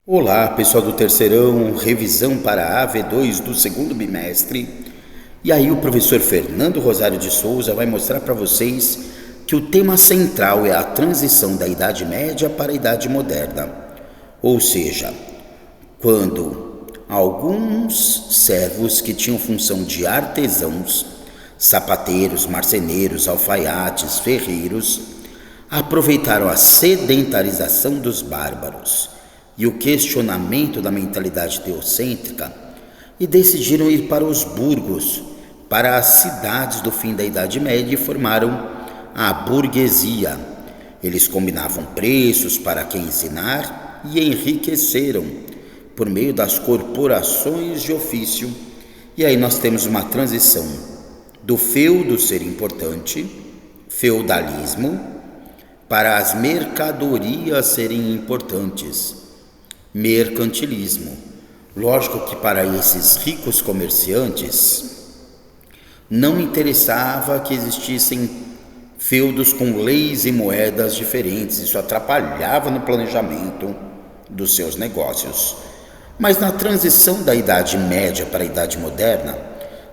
Olá, pessoal do terceirão, revisão para a AV2 do segundo bimestre. E aí o professor Fernando Rosário de Souza vai mostrar para vocês que o tema central é a transição da Idade Média para a Idade Moderna. Ou seja, quando alguns servos que tinham função de artesãos, sapateiros, marceneiros, alfaiates, ferreiros, aproveitaram a sedentarização dos bárbaros e o questionamento da mentalidade teocêntrica e decidiram ir para os burgos, para as cidades do fim da Idade Média e formaram a burguesia. Eles combinavam preços para quem ensinar e enriqueceram por meio das corporações de ofício. E aí nós temos uma transição do feudo ser importante, feudalismo, para as mercadorias serem importantes, mercantilismo. Lógico que para esses ricos comerciantes não interessava que existissem feudos com leis e moedas diferentes, isso atrapalhava no planejamento dos seus negócios. Mas na transição da Idade Média para a Idade Moderna,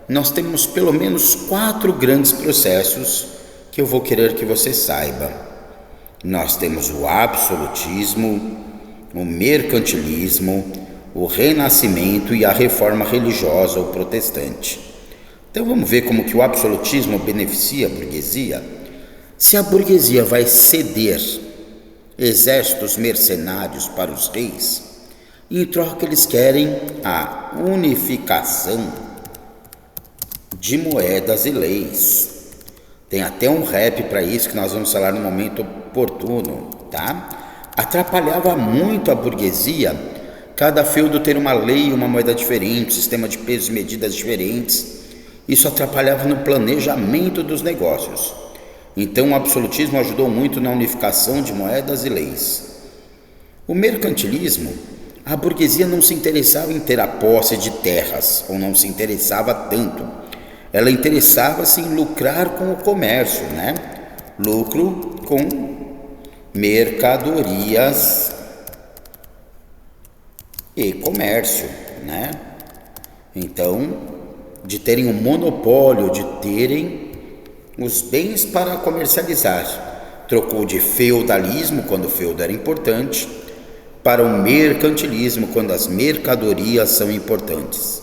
nós temos pelo menos 4 grandes processos que eu vou querer que você saiba. Nós temos o absolutismo, o mercantilismo, o renascimento e a reforma religiosa ou protestante. Então vamos ver como que o absolutismo beneficia a burguesia. Se a burguesia vai ceder exércitos mercenários para os reis, em troca eles querem a unificação de moedas e leis. Tem até um rap para isso que nós vamos falar no momento oportuno, tá? Atrapalhava muito a burguesia cada feudo ter uma lei e uma moeda diferente, um sistema de pesos e medidas diferentes. Isso atrapalhava no planejamento dos negócios. Então o absolutismo ajudou muito na unificação de moedas e leis. O mercantilismo, a burguesia não se interessava em ter a posse de terras, ou não se interessava tanto. Ela interessava-se em lucrar com o comércio, né? Lucro com mercadorias e comércio, né? Então, de terem um monopólio, de terem os bens para comercializar. Trocou de feudalismo, quando o feudo era importante, para o mercantilismo, quando as mercadorias são importantes.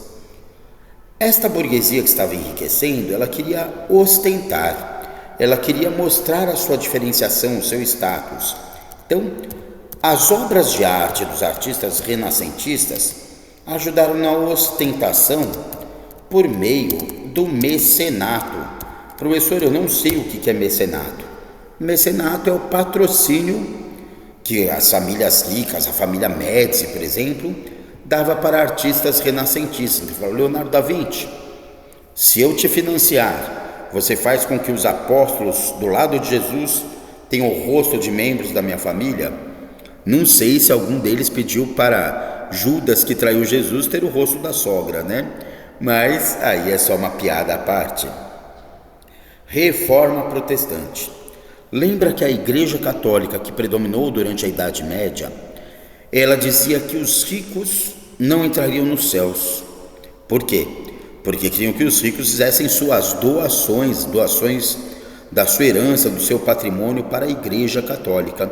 Esta burguesia que estava enriquecendo, ela queria ostentar, ela queria mostrar a sua diferenciação, o seu status. Então, as obras de arte dos artistas renascentistas ajudaram na ostentação por meio do mecenato. Professor, eu não sei o que é mecenato. Mecenato é o patrocínio que as famílias ricas, a família Médici, por exemplo, dava para artistas renascentistas. Ele falou: Leonardo da Vinci, se eu te financiar, você faz com que os apóstolos do lado de Jesus tenham o rosto de membros da minha família? Não sei se algum deles pediu para Judas, que traiu Jesus, ter o rosto da sogra, né? Mas aí é só uma piada à parte. Reforma protestante. Lembra que a Igreja Católica que predominou durante a Idade Média, ela dizia que os ricos não entrariam nos céus. Por quê? Porque queriam que os ricos fizessem suas doações da sua herança, do seu patrimônio para a Igreja Católica.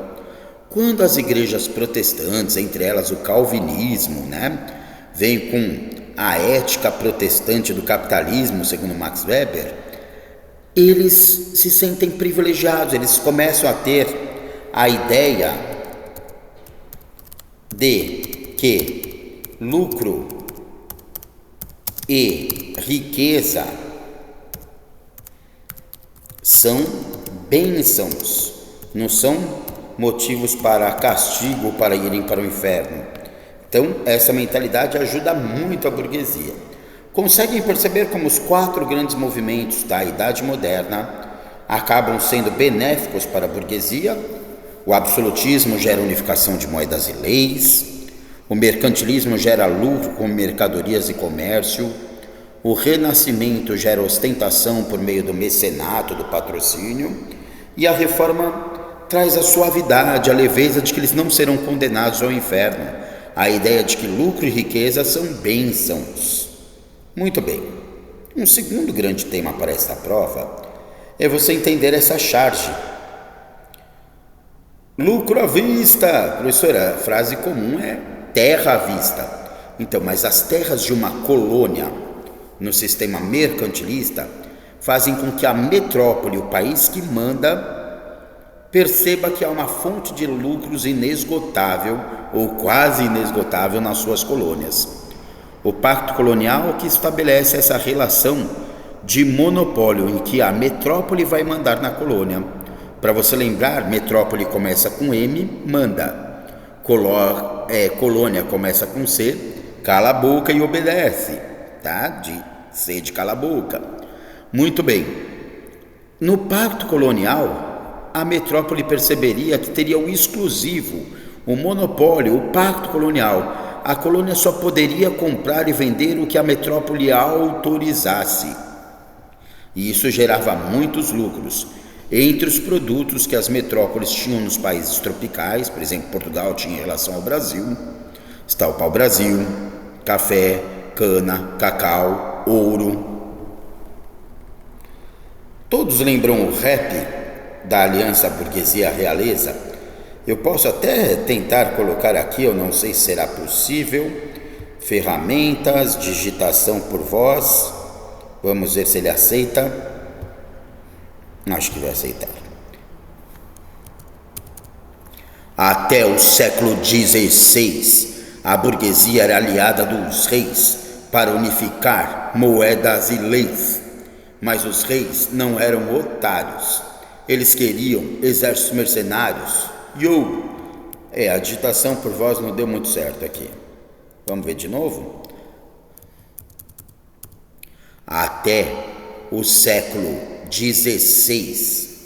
Quando as igrejas protestantes, entre elas o calvinismo, né, vem com a ética protestante do capitalismo, segundo Max Weber, eles se sentem privilegiados, eles começam a ter a ideia de que lucro e riqueza são bênçãos, não são motivos para castigo, para irem para o inferno. Então, essa mentalidade ajuda muito a burguesia. Conseguem perceber como os 4 grandes movimentos da Idade Moderna acabam sendo benéficos para a burguesia? O absolutismo gera unificação de moedas e leis, o mercantilismo gera lucro com mercadorias e comércio, o renascimento gera ostentação por meio do mecenato, do patrocínio, e a reforma traz a suavidade, a leveza de que eles não serão condenados ao inferno. a ideia de que lucro e riqueza são bênçãos. Muito bem. Um segundo grande tema para esta prova é você entender essa charge. Lucro à vista. Professora, a frase comum é terra à vista. Então, mas as terras de uma colônia no sistema mercantilista fazem com que a metrópole, o país que manda, perceba que há uma fonte de lucros inesgotável ou quase inesgotável nas suas colônias. O pacto colonial que estabelece essa relação de monopólio em que a metrópole vai mandar na colônia. Para você lembrar, metrópole começa com M, manda. Colônia começa com C, cala a boca e obedece, tá? De C de cala a boca. Muito bem. No pacto colonial, a metrópole perceberia que teria o exclusivo, o monopólio, o pacto colonial. A colônia só poderia comprar e vender o que a metrópole autorizasse. E isso gerava muitos lucros. Entre os produtos que as metrópoles tinham nos países tropicais, por exemplo, Portugal tinha em relação ao Brasil, está o pau-brasil, café, cana, cacau, ouro. Todos lembram o rap da Aliança Burguesia-Realeza? Eu posso até tentar colocar aqui, eu não sei se será possível. Ferramentas, digitação por voz. Vamos ver se ele aceita. Acho que vai aceitar. Até o século XVI, a burguesia era aliada dos reis para unificar moedas e leis. Mas os reis não eram otários. Eles queriam exércitos mercenários. A digitação por voz não deu muito certo aqui. Vamos ver de novo? Até o século XVI,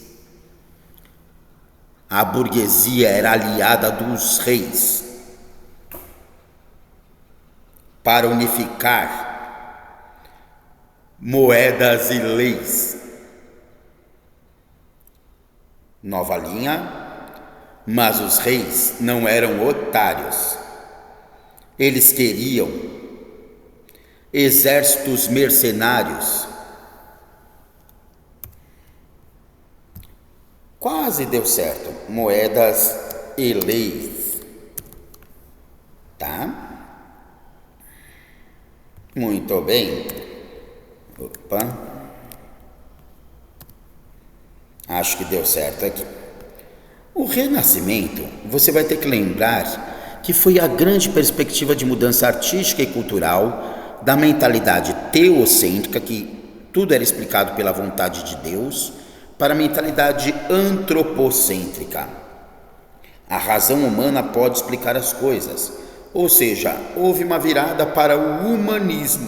a burguesia era aliada dos reis para unificar moedas e leis. Nova linha. Mas os reis não eram otários. Eles queriam exércitos mercenários. Quase deu certo. Moedas e leis. Tá? Muito bem. Opa. Acho que deu certo aqui. O Renascimento, você vai ter que lembrar que foi a grande perspectiva de mudança artística e cultural da mentalidade teocêntrica, que tudo era explicado pela vontade de Deus, para a mentalidade antropocêntrica. A razão humana pode explicar as coisas, ou seja, houve uma virada para o humanismo,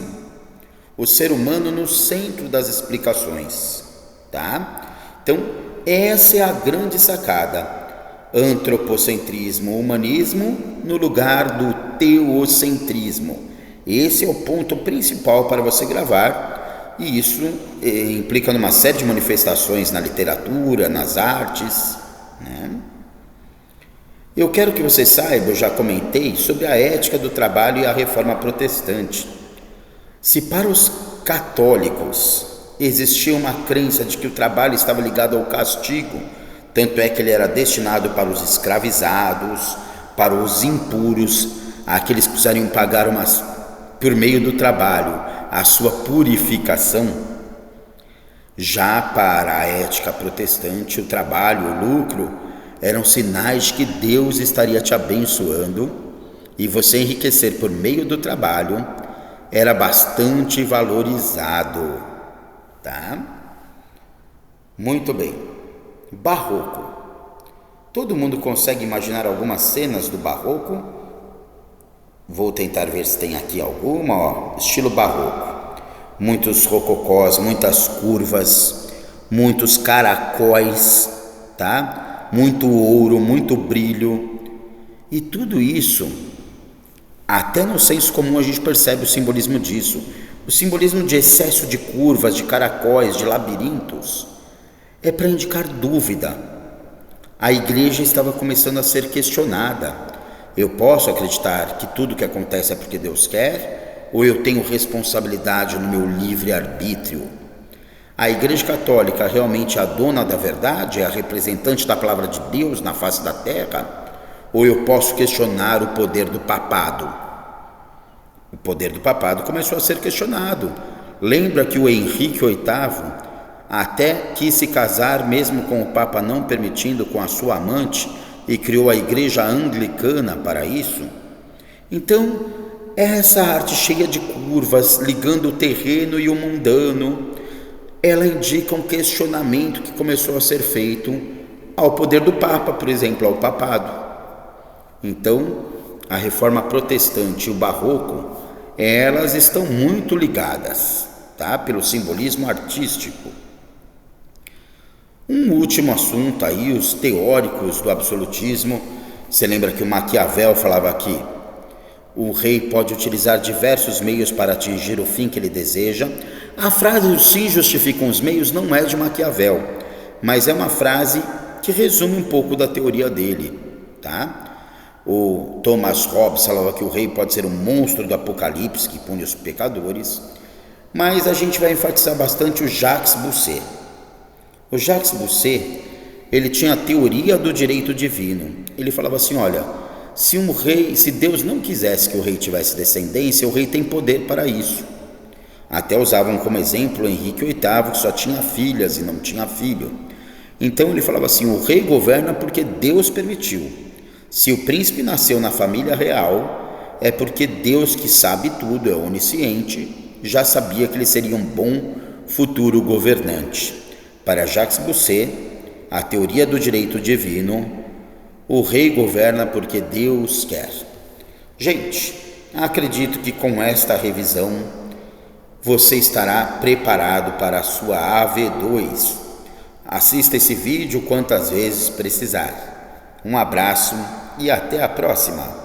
o ser humano no centro das explicações, tá? Então, essa é a grande sacada. Antropocentrismo, humanismo no lugar do teocentrismo. Esse é o ponto principal para você gravar, e isso implica numa série de manifestações na literatura, nas artes, né? Eu quero que você saiba, eu já comentei sobre a ética do trabalho e a reforma protestante. Se para os católicos existia uma crença de que o trabalho estava ligado ao castigo, tanto é que ele era destinado para os escravizados, para os impuros, aqueles que precisariam pagar por meio do trabalho a sua purificação. Já para a ética protestante, o trabalho, o lucro, eram sinais de que Deus estaria te abençoando, e você enriquecer por meio do trabalho era bastante valorizado, tá? Muito bem. Barroco. Todo mundo consegue imaginar algumas cenas do barroco? Vou tentar ver se tem aqui alguma, estilo barroco. Muitos rococós, muitas curvas, muitos caracóis, tá? Muito ouro, muito brilho. E tudo isso, até no senso comum a gente percebe o simbolismo disso. O simbolismo de excesso de curvas, de caracóis, de labirintos, é para indicar dúvida. A igreja estava começando a ser questionada. Eu posso acreditar que tudo que acontece é porque Deus quer, ou eu tenho responsabilidade no meu livre-arbítrio? A Igreja Católica realmente é a dona da verdade, é a representante da palavra de Deus na face da terra? Ou eu posso questionar o poder do papado? O poder do papado começou a ser questionado. Lembra que o Henrique VIII até quis se casar mesmo com o Papa não permitindo com a sua amante e criou a Igreja Anglicana para isso? Então, essa arte cheia de curvas, ligando o terreno e o mundano, ela indica um questionamento que começou a ser feito ao poder do Papa, por exemplo, ao papado. Então, a Reforma Protestante e o Barroco, elas estão muito ligadas, tá? Pelo simbolismo artístico. Um último assunto aí, os teóricos do absolutismo. Você lembra que o Maquiavel falava aqui: o rei pode utilizar diversos meios para atingir o fim que ele deseja. A frase "os fins justificam os meios" não é de Maquiavel, mas é uma frase que resume um pouco da teoria dele, tá? O Thomas Hobbes falava que o rei pode ser um monstro do apocalipse que pune os pecadores, mas a gente vai enfatizar bastante o Jacques Bossuet. O Jacques Bossuet, ele tinha a teoria do direito divino. Ele falava assim: olha, se Deus não quisesse que o rei tivesse descendência, o rei tem poder para isso. Até usavam como exemplo Henrique VIII, que só tinha filhas e não tinha filho. Então ele falava assim: o rei governa porque Deus permitiu. Se o príncipe nasceu na família real, é porque Deus, que sabe tudo, é onisciente, já sabia que ele seria um bom futuro governante. Para Jacques Bossuet, a teoria do direito divino, o rei governa porque Deus quer. Gente, acredito que com esta revisão você estará preparado para a sua AV2. Assista esse vídeo quantas vezes precisar. Um abraço e até a próxima!